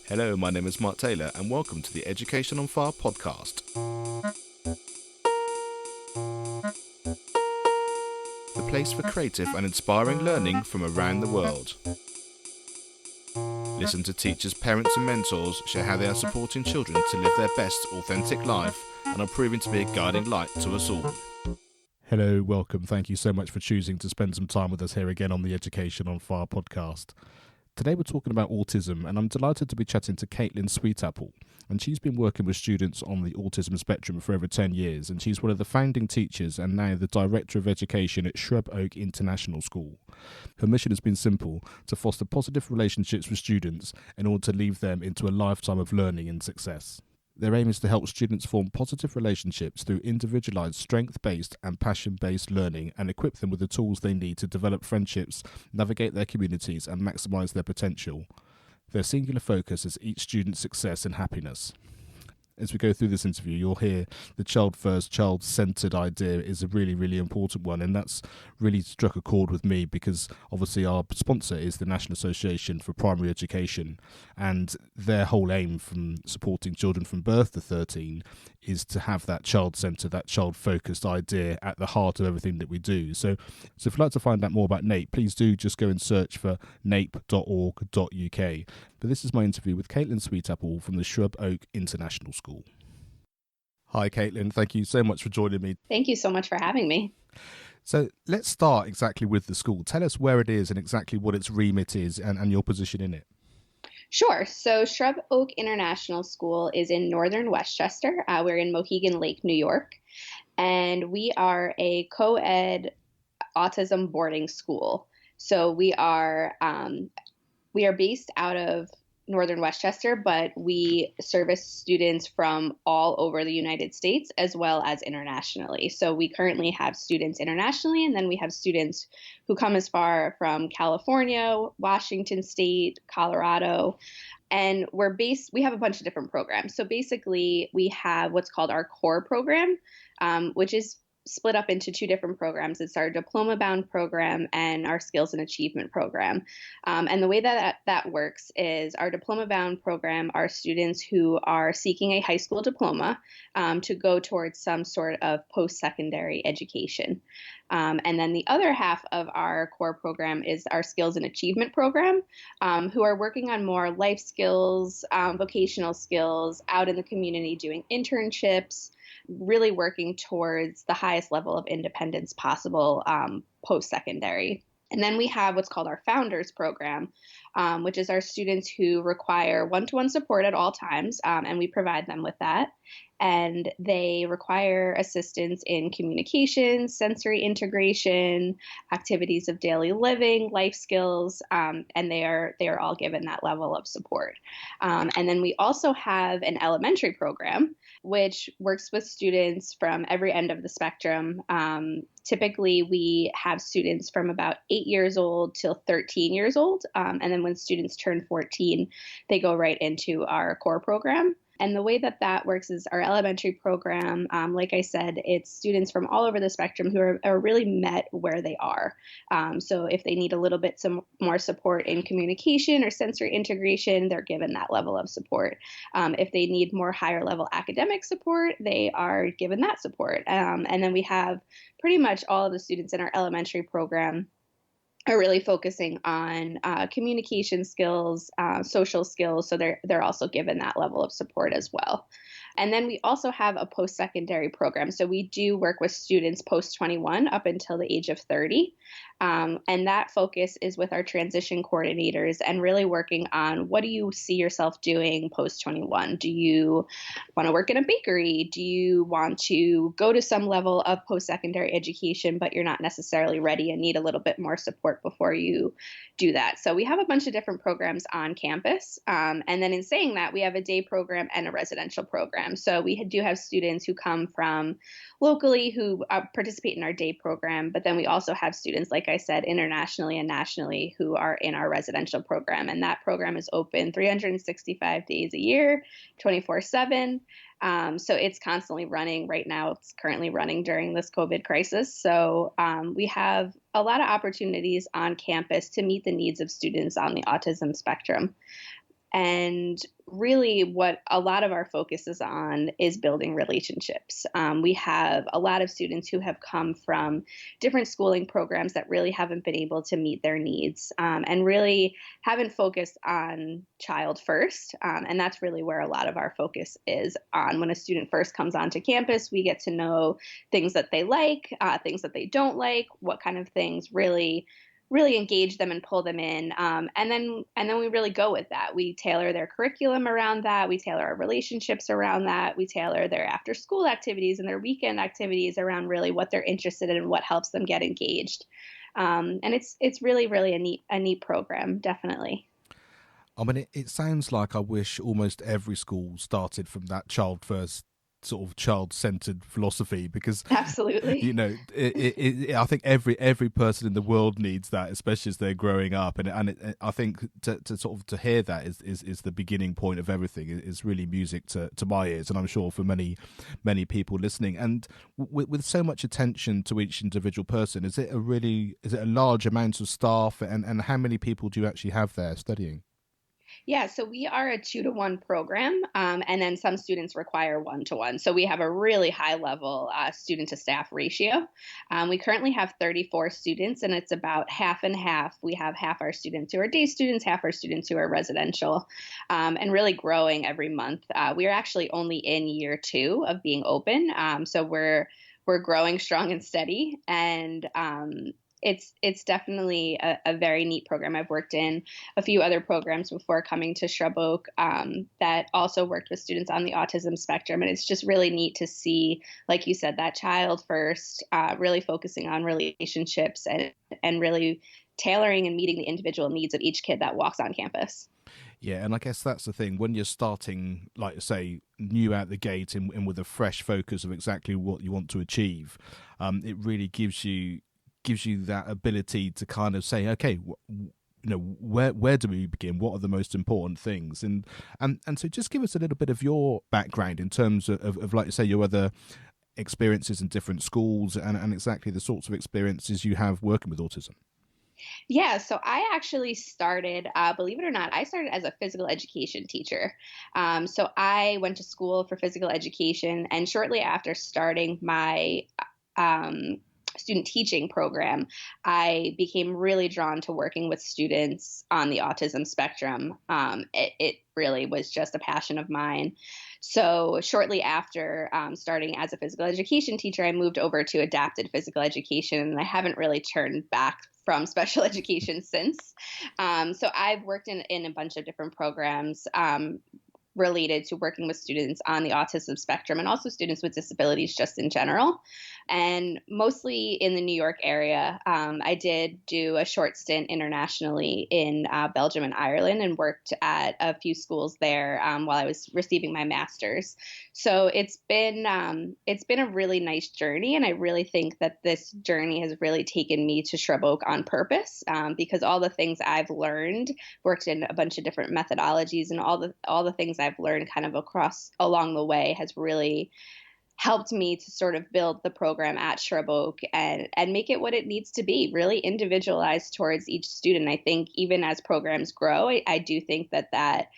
Hello, my name is Mark Taylor and welcome to the Education on Fire podcast. The place for creative and inspiring learning from around the world. Listen to teachers, parents and mentors share how they are supporting children to live their best authentic life and are proving to be a guiding light to us all. Hello, welcome. Thank you so much for choosing to spend some time with us here again on the Education on Fire podcast. Today we're talking about autism, and I'm delighted to be chatting to Caitlin Sweetapple. And she's been working with students on the autism spectrum for over 10 years, and she's one of the founding teachers and now the Director of Education at Shrub Oak International School. Her mission has been simple: to foster positive relationships with students in order to lead them into a lifetime of learning and success. Their aim is to help students form positive relationships through individualized, strength-based and passion-based learning and equip them with the tools they need to develop friendships, navigate their communities and maximize their potential. Their singular focus is each student's success and happiness. As we go through this interview, you'll hear the child-first, child-centered idea is a really, really important one, and that's really struck a chord with me because obviously our sponsor is the National Association for Primary Education, and their whole aim from supporting children from birth to 13 is to have that child-centered, that child-focused idea at the heart of everything that we do. So if you'd like to find out more about NAPE, please do just go and search for nape.org.uk. But this is my interview with Caitlin Sweetapple from the Shrub Oak International School. Hi, Caitlin. Thank you so much for joining me. Thank you so much for having me. So let's start exactly with the school. Tell us where it is and exactly what its remit is and your position in it. Sure. So Shrub Oak International School is in northern Westchester. We're in Mohegan Lake, New York, and we are a co-ed autism boarding school. So we are based out of northern Westchester, but we service students from all over the United States as well as internationally. So we currently have students internationally, and then we have students who come as far from California, Washington State, Colorado, and we have a bunch of different programs. So basically we have what's called our core program, which is split up into two different programs. It's our diploma-bound program and our skills and achievement program. And the way that works is our diploma-bound program are students who are seeking a high school diploma to go towards some sort of post-secondary education. And then the other half of our core program is our skills and achievement program, who are working on more life skills, vocational skills, out in the community doing internships, really working towards the highest level of independence possible post-secondary. And then we have what's called our Founders Program, which is our students who require one-to-one support at all times, and we provide them with that. And they require assistance in communication, sensory integration, activities of daily living, life skills, and they are all given that level of support. And then we also have an elementary program, which works with students from every end of the spectrum. Typically, we have students from about 8 years old till 13 years old. And then when students turn 14, they go right into our core program. And the way that works is our elementary program, like I said, it's students from all over the spectrum who are really met where they are. So if they need a little bit some more support in communication or sensory integration, they're given that level of support. If they need more higher level academic support, they are given that support. And then we have pretty much all of the students in our elementary program are really focusing on communication skills, social skills. So they're also given that level of support as well. And then we also have a post-secondary program. So we do work with students post-21 up until the age of 30. And that focus is with our transition coordinators and really working on what do you see yourself doing post-21? Do you want to work in a bakery? Do you want to go to some level of post-secondary education, but you're not necessarily ready and need a little bit more support before you do that? So we have a bunch of different programs on campus. And then in saying that, we have a day program and a residential program. So we do have students who come from locally who participate in our day program, but then we also have students, like I said, internationally and nationally who are in our residential program. And that program is open 365 days a year, 24/7. So it's constantly running right now. It's currently running during this COVID crisis. So we have a lot of opportunities on campus to meet the needs of students on the autism spectrum. And really what a lot of our focus is on is building relationships. We have a lot of students who have come from different schooling programs that really haven't been able to meet their needs, and really haven't focused on child first. And that's really where a lot of our focus is on. When a student first comes onto campus, we get to know things that they like, things that they don't like, what kind of things really engage them and pull them in. And then we really go with that. We tailor their curriculum around that. We tailor our relationships around that. We tailor their after school activities and their weekend activities around really what they're interested in and what helps them get engaged. And it's really a neat program, definitely. I mean, it sounds like I wish almost every school started from that child first sort of child-centered philosophy, because Absolutely. I think every person in the world needs that, especially as they're growing up, and I think to sort of to hear that is the beginning point of everything. Is really music to my ears, and I'm sure for many people listening. And with so much attention to each individual person, is it a large amount of staff, and how many people do you actually have there studying? Yeah, so we are a 2-to-1 program, and then some students require 1-to-1. So we have a really high level student to staff ratio. We currently have 34 students, and it's about half and half. We have half our students who are day students, half our students who are residential, and really growing every month. We are actually only in year 2 of being open, so we're growing strong and steady, and it's definitely a very neat program. I've worked in a few other programs before coming to Shrub Oak, that also worked with students on the autism spectrum. And it's just really neat to see, like you said, that child first, really focusing on relationships and really tailoring and meeting the individual needs of each kid that walks on campus. Yeah, and I guess that's the thing. When you're starting, like I say, new out the gate and with a fresh focus of exactly what you want to achieve, it really gives you that ability to kind of say, okay, where do we begin? What are the most important things? And so just give us a little bit of your background in terms of like you say, your other experiences in different schools, and exactly the sorts of experiences you have working with autism. Yeah, so I actually started, believe it or not, I started as a physical education teacher. So I went to school for physical education, and shortly after starting my student teaching program, I became really drawn to working with students on the autism spectrum. It really was just a passion of mine. So shortly after starting as a physical education teacher, I moved over to adapted physical education, and I haven't really turned back from special education since. So I've worked in a bunch of different programs, related to working with students on the autism spectrum and also students with disabilities just in general. And mostly in the New York area. I did do a short stint internationally in Belgium and Ireland and worked at a few schools there while I was receiving my master's. So it's been a really nice journey, and I really think that this journey has really taken me to Shrub Oak on purpose, because all the things I've learned, worked in a bunch of different methodologies, and all the things I've learned kind of across along the way has really helped me to sort of build the program at Shrub Oak and make it what it needs to be, really individualized towards each student. I think even as programs grow, I do think that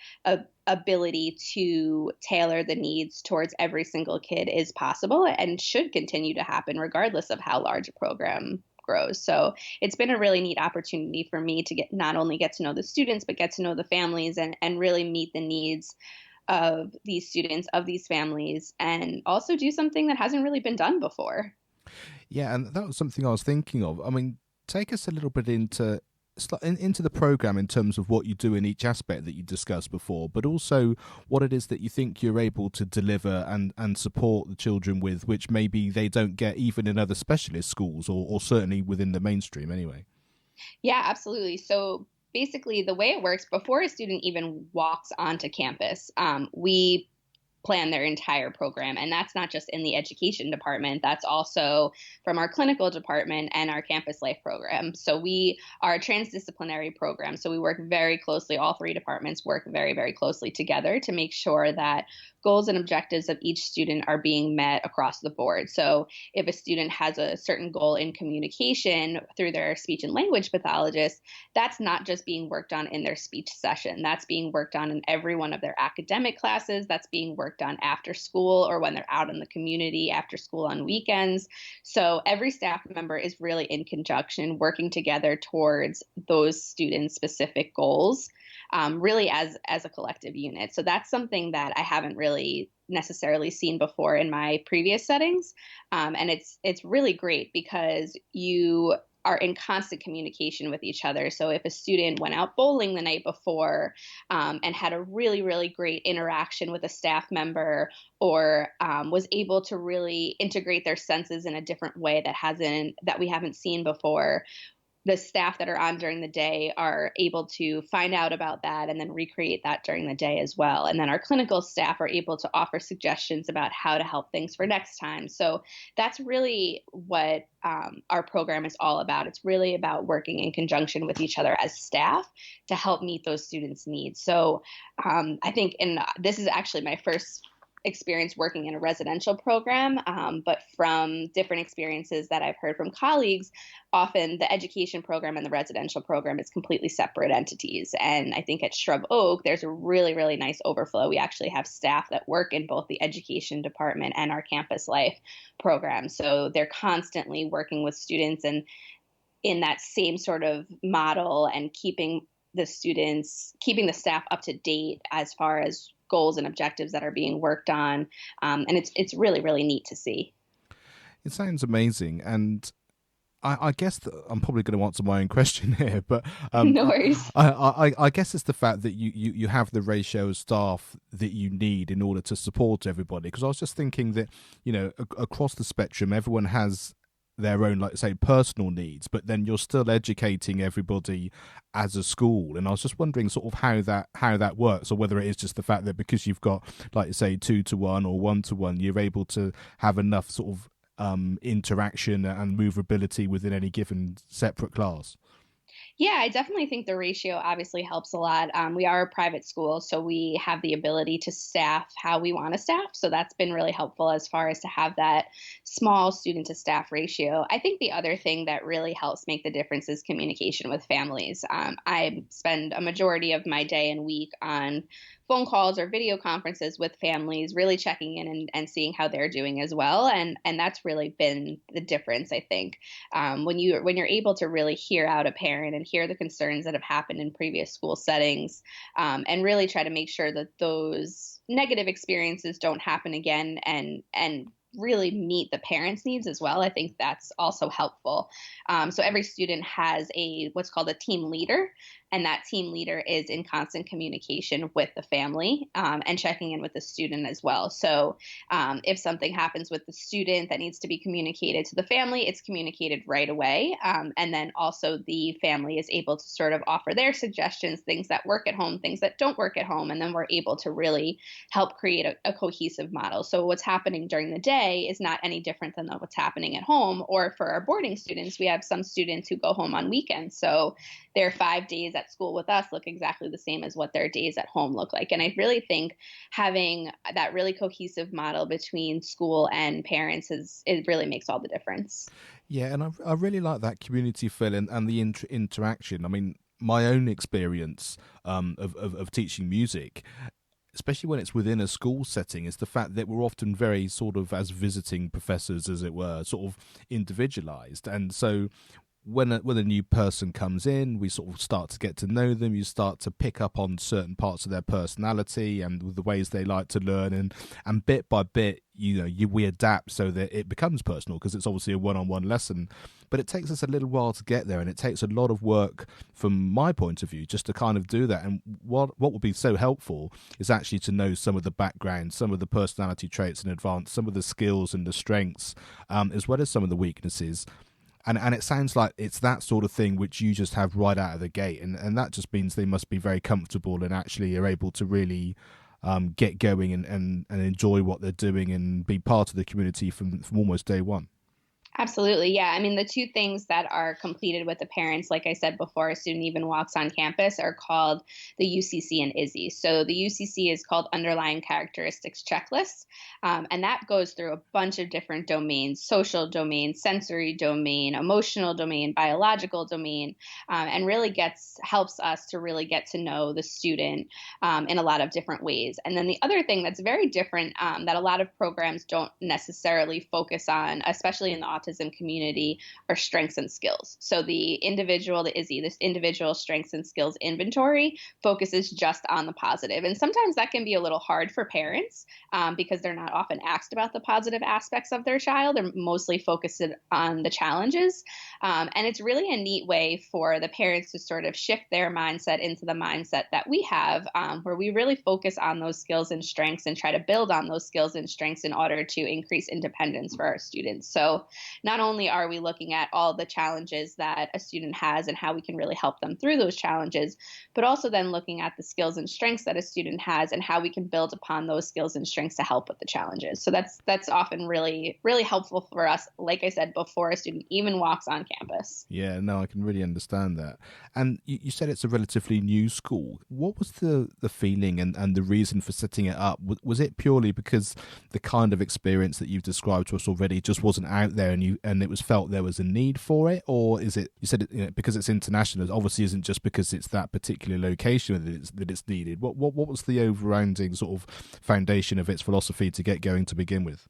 ability to tailor the needs towards every single kid is possible and should continue to happen regardless of how large a program grows. So it's been a really neat opportunity for me to not only get to know the students, but get to know the families and really meet the needs of these students, of these families, and also do something that hasn't really been done before. Yeah, and that was something I was thinking of. I mean, take us a little bit into the program in terms of what you do in each aspect that you discussed before, but also what it is that you think you're able to deliver and support the children with, which maybe they don't get even in other specialist schools, or certainly within the mainstream anyway. Yeah, absolutely. So basically, the way it works, before a student even walks onto campus, we plan their entire program. And that's not just in the education department, that's also from our clinical department and our campus life program. So we are a transdisciplinary program. So we work very closely, all three departments work very, very closely together to make sure that goals and objectives of each student are being met across the board. So if a student has a certain goal in communication through their speech and language pathologist, that's not just being worked on in their speech session. That's being worked on in every one of their academic classes. That's being worked on after school or when they're out in the community after school on weekends. So every staff member is really in conjunction, working together towards those students' specific goals, really as a collective unit. So that's something that I haven't really necessarily seen before in my previous settings. And it's really great because you are in constant communication with each other. So if a student went out bowling the night before and had a really, really great interaction with a staff member, or was able to really integrate their senses in a different way that we haven't seen before, the staff that are on during the day are able to find out about that and then recreate that during the day as well. And then our clinical staff are able to offer suggestions about how to help things for next time. So that's really what our program is all about. It's really about working in conjunction with each other as staff to help meet those students' needs. So I think this is actually my first experience working in a residential program, but from different experiences that I've heard from colleagues, often the education program and the residential program is completely separate entities. And I think at Shrub Oak, there's a really, really nice overflow. We actually have staff that work in both the education department and our campus life program. So they're constantly working with students and in that same sort of model and keeping the staff up to date as far as goals and objectives that are being worked on. And it's really, really neat to see. It sounds amazing. And I guess that I'm probably going to answer my own question here, but no worries. I guess it's the fact that you have the ratio of staff that you need in order to support everybody. Because I was just thinking that, across the spectrum, everyone has their own, like say, personal needs, but then you're still educating everybody as a school. And I was just wondering sort of how that works, or whether it is just the fact that because you've got, like you say, 2-to-1 or 1-to-1, you're able to have enough sort of interaction and movability within any given separate class. Yeah, I definitely think the ratio obviously helps a lot. We are a private school, so we have the ability to staff how we want to staff. So that's been really helpful as far as to have that small student to staff ratio. I think the other thing that really helps make the difference is communication with families. I spend a majority of my day and week on phone calls or video conferences with families, really checking in and seeing how they're doing as well. And that's really been the difference, I think. When you're able to really hear out a parent and hear the concerns that have happened in previous school settings, and really try to make sure that those negative experiences don't happen again, and really meet the parents' needs as well. I think that's also helpful. So every student has what's called a team leader, and that team leader is in constant communication with the family and checking in with the student as well. So if something happens with the student that needs to be communicated to the family, it's communicated right away. And then also the family is able to sort of offer their suggestions, things that work at home, things that don't work at home. And then we're able to really help create a cohesive model. So what's happening during the day is not any different than what's happening at home. Or for our boarding students, we have some students who go home on weekends. So their 5 days at school with us look exactly the same as what their days at home look like. And I really think having that really cohesive model between school and parents it really makes all the difference. Yeah, and I really like that community feel and the interaction. I mean, my own experience of teaching music, especially when it's within a school setting, is the fact that we're often very sort of, as visiting professors, as it were, sort of individualized. And so when a new person comes in, we sort of start to get to know them. You start to pick up on certain parts of their personality and the ways they like to learn, and bit by bit, we adapt so that it becomes personal, because it's obviously a one-on-one lesson. But it takes us a little while to get there, and it takes a lot of work from my point of view just to kind of do that. And what will be so helpful is actually to know some of the background, some of the personality traits in advance, some of the skills and the strengths, as well as some of the weaknesses. And it sounds like it's that sort of thing which you just have right out of the gate. And that just means they must be very comfortable and actually are able to really get going and enjoy what they're doing and be part of the community from almost day one. Absolutely. Yeah. I mean, the two things that are completed with the parents, like I said before, a student even walks on campus, are called the UCC and ISI. So the UCC is called Underlying Characteristics Checklist. And that goes through a bunch of different domains: social domain, sensory domain, emotional domain, biological domain, and really helps us to really get to know the student in a lot of different ways. And then the other thing that's very different that a lot of programs don't necessarily focus on, especially in the autism community, are strengths and skills. So the individual, the ISI, this individual strengths and skills inventory, focuses just on the positive. And sometimes that can be a little hard for parents because they're not often asked about the positive aspects of their child. They're mostly focused on the challenges. And it's really a neat way for the parents to sort of shift their mindset into the mindset that we have, where we really focus on those skills and strengths and try to build on those skills and strengths in order to increase independence for our students. So not only are we looking at all the challenges that a student has and how we can really help them through those challenges, but also then looking at the skills and strengths that a student has and how we can build upon those skills and strengths to help with the challenges. So that's often really, really helpful for us, like I said, before a student even walks on campus. Yeah, no, I can really understand that. And you said it's a relatively new school. What was the feeling and the reason for setting it up? Was it purely because the kind of experience that you've described to us already just wasn't out there, and it was felt there was a need for it? Or is it, you said it, because it's international, it obviously isn't just because it's that particular location that it's needed. What was the overrounding sort of foundation of its philosophy to get going to begin with?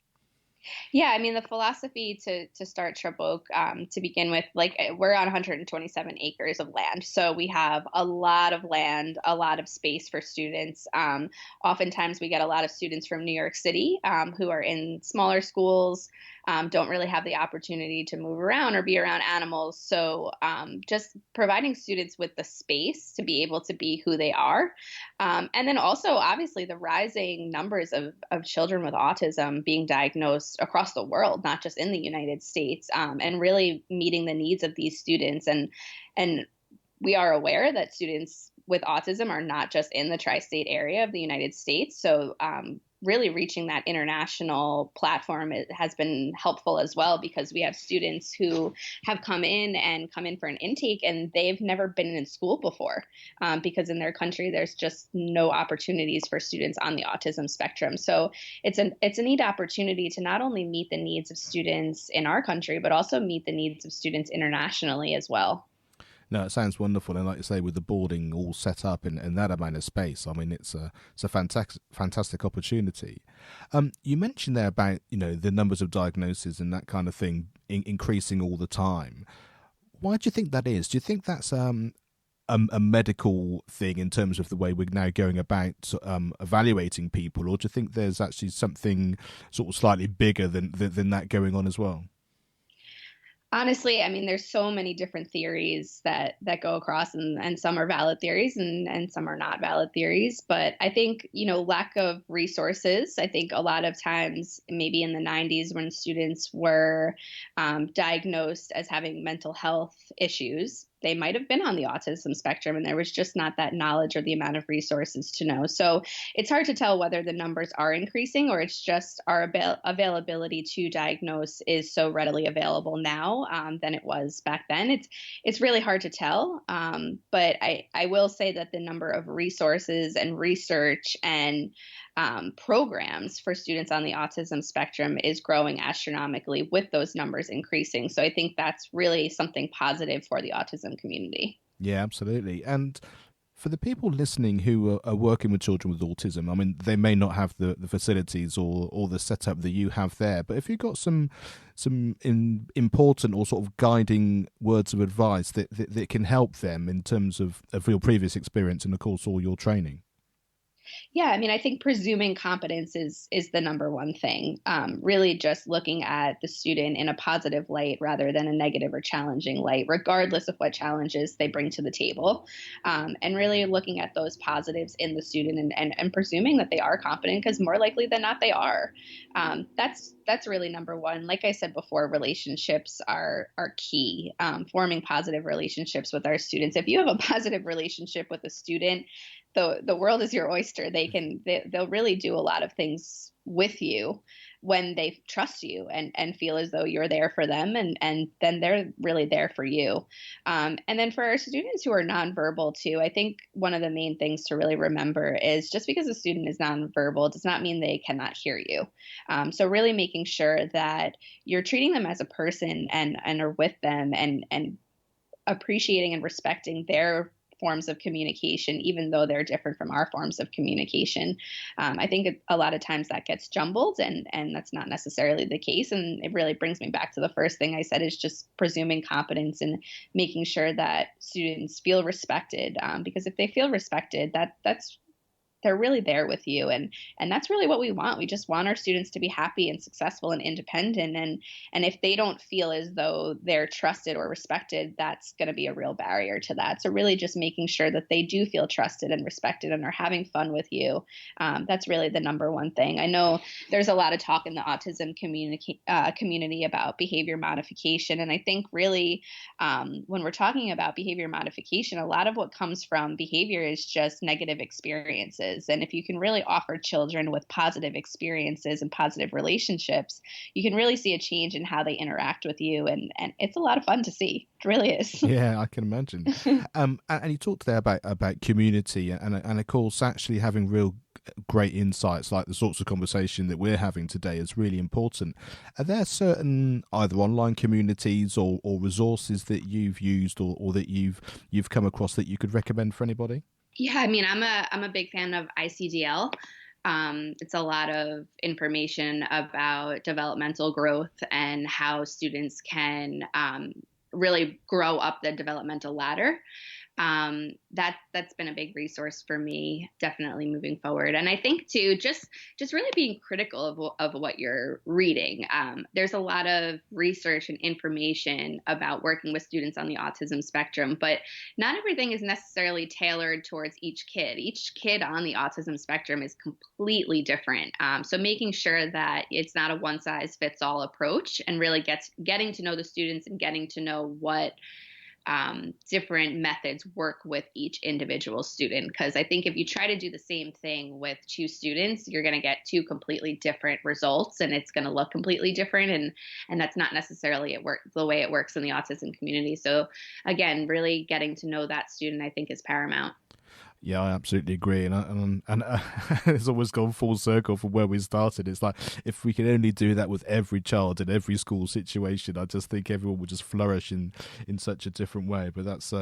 Yeah, I mean, the philosophy to start Shrub Oak, to begin with, like, we're on 127 acres of land. So we have a lot of land, a lot of space for students. Oftentimes we get a lot of students from New York City who are in smaller schools, don't really have the opportunity to move around or be around animals. So just providing students with the space to be able to be who they are. And then also, obviously, the rising numbers of children with autism being diagnosed across the world, not just in the United States, and really meeting the needs of these students. And we are aware that students with autism are not just in the tri-state area of the United States. So really reaching that international platform, it has been helpful as well, because we have students who have come in for an intake and they've never been in school before because in their country there's just no opportunities for students on the autism spectrum. So it's a neat opportunity to not only meet the needs of students in our country, but also meet the needs of students internationally as well. No, it sounds wonderful, and like you say, with the boarding all set up in that amount of space, I mean, it's a fantastic opportunity. You mentioned there about the numbers of diagnoses and that kind of thing increasing all the time. Why do you think that is? Do you think that's a medical thing in terms of the way we're now going about evaluating people, or do you think there's actually something sort of slightly bigger than that going on as well? Honestly, I mean, there's so many different theories that go across, and some are valid theories and some are not valid theories. But I think, lack of resources. I think a lot of times, maybe in the 90s when students were diagnosed as having mental health issues, they might have been on the autism spectrum and there was just not that knowledge or the amount of resources to know. So it's hard to tell whether the numbers are increasing or it's just our availability to diagnose is so readily available now than it was back then. It's really hard to tell. But I will say that the number of resources and research and programs for students on the autism spectrum is growing astronomically, with those numbers increasing. So I think that's really something positive for the autism community. Yeah, absolutely. And for the people listening who are working with children with autism, I mean, they may not have the facilities or the setup that you have there, but if you've got some important or sort of guiding words of advice that can help them in terms of your previous experience and, of course, all your training. Yeah, I mean, I think presuming competence is the number one thing. Really just looking at the student in a positive light rather than a negative or challenging light, regardless of what challenges they bring to the table. And really looking at those positives in the student and presuming that they are competent, because more likely than not, they are. That's really number one. Like I said before, relationships are key. Forming positive relationships with our students. If you have a positive relationship with a student, the world is your oyster. They'll really do a lot of things with you when they trust you and feel as though you're there for them, and then they're really there for you. And then for our students who are nonverbal too, I think one of the main things to really remember is just because a student is nonverbal does not mean they cannot hear you. So really making sure that you're treating them as a person and are with them and appreciating and respecting their forms of communication, even though they're different from our forms of communication. I think a lot of times that gets jumbled, and that's not necessarily the case. And it really brings me back to the first thing I said, is just presuming competence and making sure that students feel respected. Because if they feel respected, that's they're really there with you, and that's really what we want. We just want our students to be happy and successful and independent, and if they don't feel as though they're trusted or respected, that's going to be a real barrier to that. So really just making sure that they do feel trusted and respected and are having fun with you. That's really the number one thing. I know there's a lot of talk in the autism community about behavior modification, and I think really when we're talking about behavior modification, a lot of what comes from behavior is just negative experiences. And if you can really offer children with positive experiences and positive relationships, you can really see a change in how they interact with you. And it's a lot of fun to see. It really is. Yeah, I can imagine. And you talked there about community and of course actually having real great insights like the sorts of conversation that we're having today is really important. Are there certain either online communities or resources that you've used or that you've come across that you could recommend for anybody? Yeah, I mean, I'm a big fan of ICDL. It's a lot of information about developmental growth and how students can really grow up the developmental ladder. That's been a big resource for me, definitely moving forward. And I think too, just really being critical of what you're reading. There's a lot of research and information about working with students on the autism spectrum, but not everything is necessarily tailored towards each kid. Each kid on the autism spectrum is completely different. So making sure that it's not a one size fits all approach, and really getting to know the students and getting to know what different methods work with each individual student. Because I think if you try to do the same thing with two students, you're going to get two completely different results, and it's going to look completely different. And that's not necessarily the way it works in the autism community. So again, really getting to know that student, I think, is paramount. Yeah, I absolutely agree, and it's always gone full circle from where we started. It's like if we could only do that with every child in every school situation, I just think everyone would just flourish in such a different way. But that's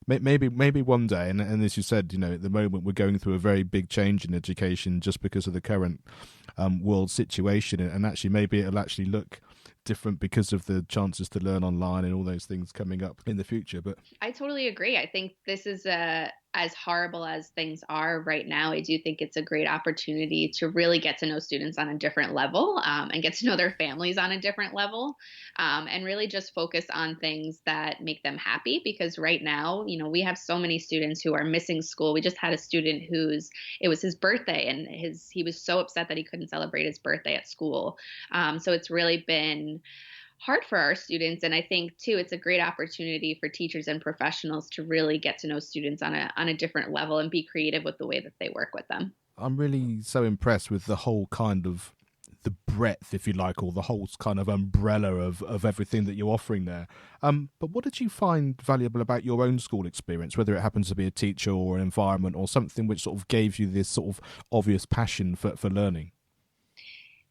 maybe one day. And as you said, at the moment we're going through a very big change in education just because of the current world situation, and actually maybe it'll actually look different because of the chances to learn online and all those things coming up in the future. But I totally agree. I think this is as horrible as things are right now, I do think it's a great opportunity to really get to know students on a different level, and get to know their families on a different level, and really just focus on things that make them happy. Because right now, we have so many students who are missing school. We just had a student it was his birthday, and he was so upset that he couldn't celebrate his birthday at school. So it's really been hard for our students. And I think too, it's a great opportunity for teachers and professionals to really get to know students on a different level and be creative with the way that they work with them. I'm really so impressed with the whole kind of the breadth, if you like, or the whole kind of umbrella of everything that you're offering there. But what did you find valuable about your own school experience, whether it happens to be a teacher or an environment or something which sort of gave you this sort of obvious passion for learning?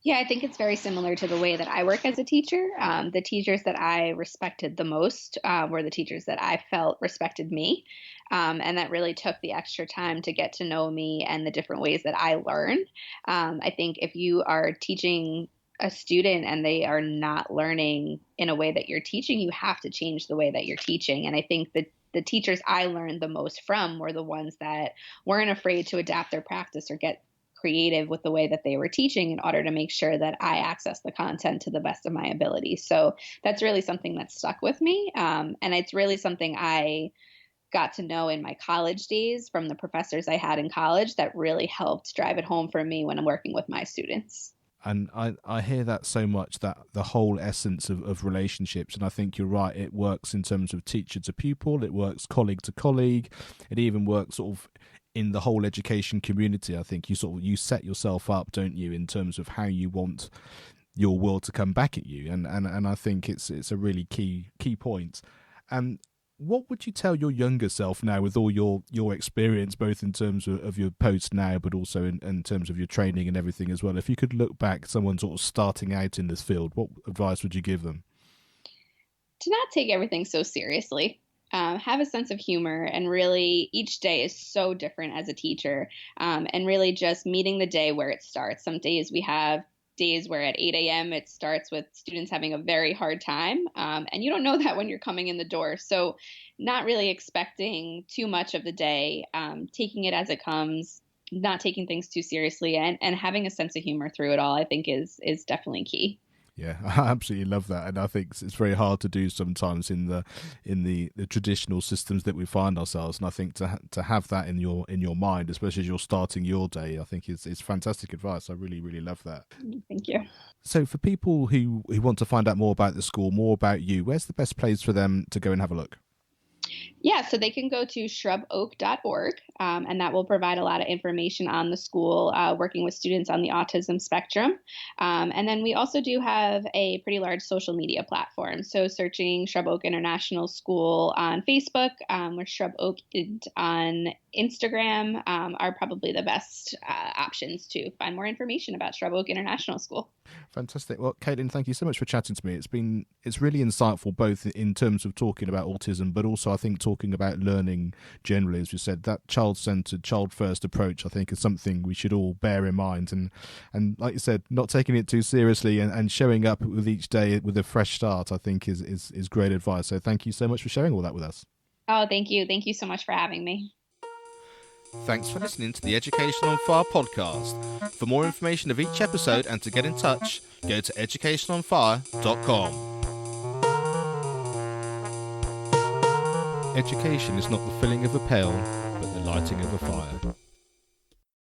Yeah, I think it's very similar to the way that I work as a teacher. The teachers that I respected the most were the teachers that I felt respected me. And that really took the extra time to get to know me and the different ways that I learn. I think if you are teaching a student and they are not learning in a way that you're teaching, you have to change the way that you're teaching. And I think that the teachers I learned the most from were the ones that weren't afraid to adapt their practice or get creative with the way that they were teaching in order to make sure that I access the content to the best of my ability. So that's really something that stuck with me. And it's really something I got to know in my college days from the professors I had in college that really helped drive it home for me when I'm working with my students. And I hear that so much, that the whole essence of relationships. And I think you're right. It works in terms of teacher to pupil. It works colleague to colleague. It even works sort of in the whole education community. I think you set yourself up, don't you, in terms of how you want your world to come back at you, and I think it's a really key point. What would you tell your younger self now, with all your experience, both in terms of your post now, but also in terms of your training and everything as well? If you could look back, someone sort of starting out in this field, what advice would you give them? To not take everything so seriously. Have a sense of humor, and really each day is so different as a teacher, and really just meeting the day where it starts. Some days we have days where at 8 a.m. it starts with students having a very hard time, and you don't know that when you're coming in the door. So not really expecting too much of the day, taking it as it comes, not taking things too seriously, and having a sense of humor through it all, I think is definitely key. Yeah, I absolutely love that, and I think it's very hard to do sometimes in the traditional systems that we find ourselves. And I think to have that in your mind, especially as you're starting your day, I think it's fantastic advice. I really, really love that. Thank you. So, for people who want to find out more about the school, more about you, where's the best place for them to go and have a look? Yeah, so they can go to shruboak.org, and that will provide a lot of information on the school, working with students on the autism spectrum. And then we also do have a pretty large social media platform. So searching Shrub Oak International School on Facebook, or Shrub Oak on Instagram, are probably the best options to find more information about Shrub Oak International School. Fantastic. Well, Caitlin, thank you so much for chatting to me. It's really insightful, both in terms of talking about autism, but also I think talking about learning generally. As you said, that child-centered, child-first approach, I think, is something we should all bear in mind. And like you said, not taking it too seriously and showing up with each day with a fresh start, I think is great advice. So thank you so much for sharing all that with us. Oh, thank you. Thank you so much for having me. Thanks for listening to the Education on Fire podcast. For more information of each episode and to get in touch, go to educationonfire.com. Education is not the filling of a pail, but the lighting of a fire.